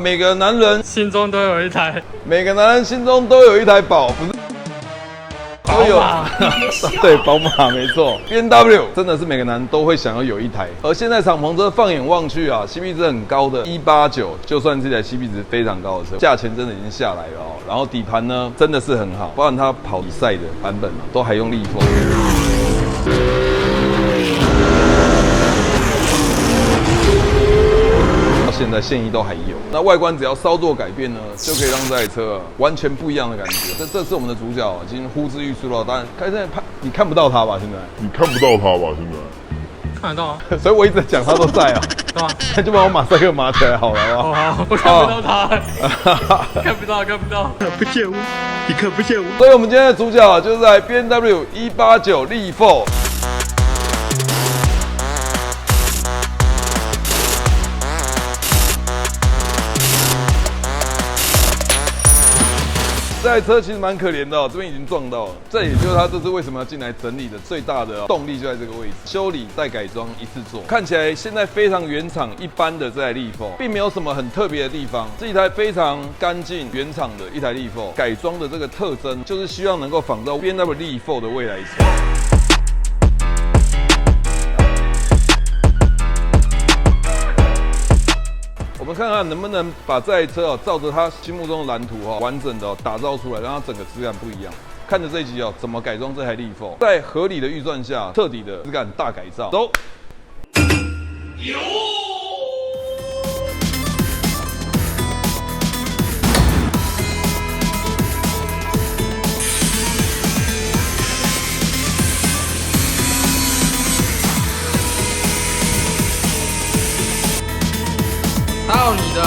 每个男人心中都有一台，每个男人心中都有一台宝，不是都有对，宝马没错 ，BMW 真的是每个男人都会想要有一台。而现在敞篷车放眼望去啊 ，CP 值很高的189，就算是一台 CP 值非常高的车，价钱真的已经下来了哦。然后底盘呢真的是很好，包含它跑比赛的版本都还用力风。现在现役都还有，那外观只要稍作改变呢，就可以让这台车完全不一样的感觉。这是我们的主角，已经呼之欲出了。当然，现在你看不到他吧？现在你看不到他吧？现在看得到啊，所以我一直讲他都在啊。对吧？那就把我马赛克码起来好了，好不好？好，我看不到他，看不到，看不到，不见我，你看不见我。所以我们今天的主角就是在 BMW 189力4。这台车其实蛮可怜的哦，这边已经撞到了，这也就是它这次为什么要进来整理的最大的动力就在这个位置。修理再改装一次做，看起来现在非常原厂一般的这台力4，并没有什么很特别的地方。这一台非常干净原厂的一台力4，改装的这个特征就是希望能够仿照 BMW 力4的未来车。我们看看能不能把这台车照着他心目中的蓝图完整的打造出来，让它整个质感不一样。看着这一集怎么改装这台力4，在合理的预算下，彻底的质感大改造。走。到你的。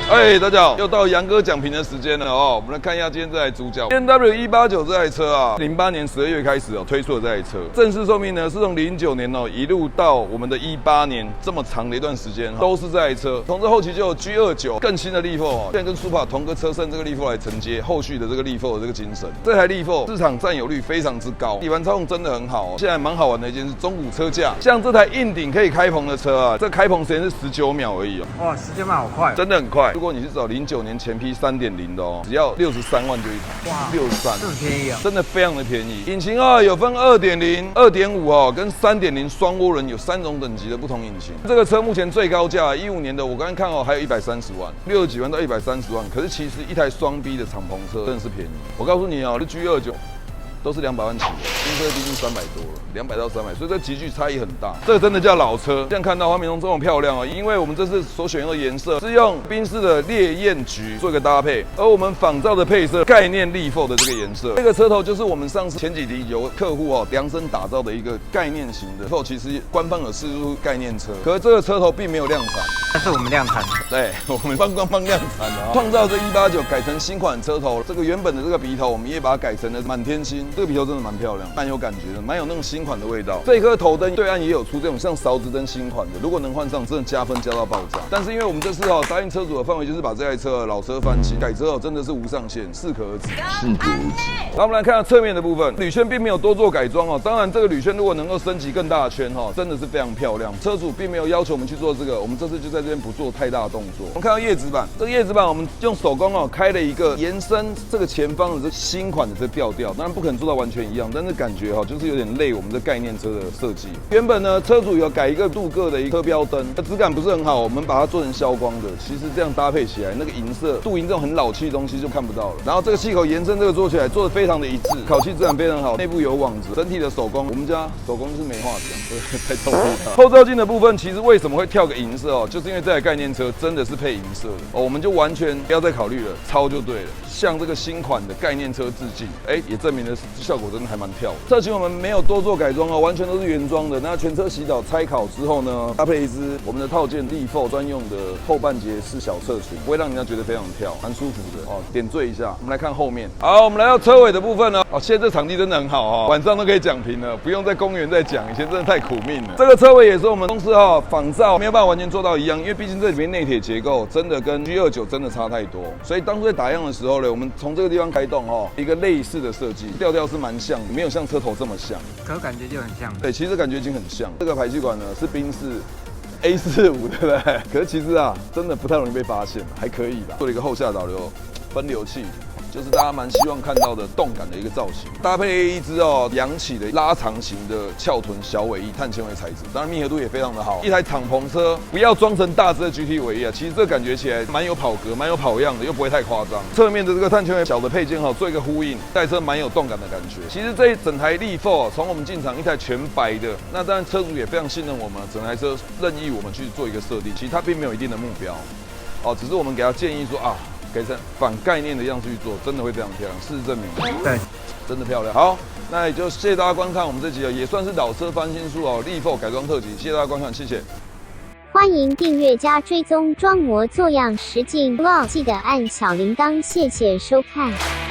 哎，大家好，又到杨哥讲评的时间了哦。我们来看一下今天这台主角 BMW 189这台车啊，08年12月开始推出的这台车，正式寿命呢是从09年一路到我们的18年这么长的一段时间都是这台车。从这后期就有 G29 更新的力four现在跟 Supra 同个车身这个力four来承接后续的这个力four的这个精神。这台力four市场占有率非常之高，底盘操控真的很好现在蛮好玩的一件事，中古车价，像这台硬顶可以开棚的车啊，这开棚时间是19秒而已哇，19秒好快，真的很快。如果你是找09年前批 3.0 的只要63万就一台。哇，63，这么便宜啊！真的非常的便宜。引擎有分2.0、2.5跟3.0双涡轮，有3种等级的不同引擎。这个车目前最高价15年的，我刚才看还有130万，60几万到130万。可是其实一台双 B 的敞篷车真的是便宜。我告诉你这 G29。都是200万起的，新车毕竟300多了，200到300，所以这级距差异很大。这个真的叫老车，这样看到画面中这么漂亮因为我们这次所选用的颜色是用宾士的烈焰橘做一个搭配，而我们仿照的配色概念力four的这个颜色，这个车头就是我们上次前几集有客户量身打造的一个概念型的。其实官方有试出概念车，可是这个车头并没有量产，但是我们量产，对，我们帮官方量产的创造这189改成新款车头，这个原本的这个鼻头我们也把它改成了满天星。这个鼻头真的蛮漂亮，蛮有感觉的，蛮有那种新款的味道。这一颗头灯对岸也有出这种像勺子灯新款的，如果能换上，真的加分加到爆炸。但是因为我们这次答应车主的范围就是把这台车老车翻新，改车真的是无上限，适可而止。然后我们来看下侧面的部分，铝圈并没有多做改装当然这个铝圈如果能够升级更大的圈真的是非常漂亮。车主并没有要求我们去做这个，我们这次就在这边不做太大的动作。我们看到叶子板，这个叶子板我们用手工开了一个延伸这个前方的这新款的这调调，当然不可能做到完全一样，但是感觉就是有点累我们这概念车的设计。原本呢车主有改一个镀铬的一颗标灯，质感不是很好，我们把它做成消光的。其实这样搭配起来，那个银色镀银这种很老气的东西就看不到了。然后这个气口延伸这个做起来做的非常的一致，烤漆质感非常好，内部有网子，整体的手工我们家手工是没话讲，太臭屁了。后照镜的部分其实为什么会跳个银色就是因为这台概念车真的是配银色的我们就完全不要再考虑了，抄就对了，向这个新款的概念车致敬。也证明了效果真的还蛮跳的。侧裙我们没有多做改装完全都是原装的。那全车洗澡拆烤之后呢，搭配一支我们的套件力four专用的后半截式小侧裙，不会让人家觉得非常跳，蛮舒服的点缀一下。我们来看后面，好，我们来到车尾的部分呢。现在这场地真的很好晚上都可以讲评了，不用在公园再讲，以前真的太苦命了。这个车尾也是我们公司仿照，没有办法完全做到一样，因为毕竟这里面内铁结构真的跟 G29真的差太多，所以当初在打样的时候呢，我们从这个地方开动一个类似的设计，调调是蛮像的，没有像车头这么像，可感觉就很像。对，其实感觉已经很像。这个排气管呢是宾士 A45，对不对？可是其实真的不太容易被发现，还可以吧。做了一个后下导流分流器。就是大家蛮希望看到的动感的一个造型，搭配一只扬起的拉长型的翘臀小尾翼碳纤维材质，当然密合度也非常的好。一台敞篷车不要装成大只的 GT 尾翼其实这感觉起来蛮有跑格，蛮有跑样的，又不会太夸张。侧面的这个碳纤维小的配件做一个呼应，带车蛮有动感的感觉。其实这一整台力four从我们进场一台全白的，那当然车主也非常信任我们，整台车任意我们去做一个设定，其实它并没有一定的目标只是我们给他建议说改成反概念的样子去做，真的会非常漂亮。事实证明，对，真的漂亮。好，那也就谢谢大家观看我们这集也算是老车翻新书力four改装特辑，谢谢大家观看，谢谢。欢迎订阅加追踪装模作样实境 vlog，记得按小铃铛，谢谢收看。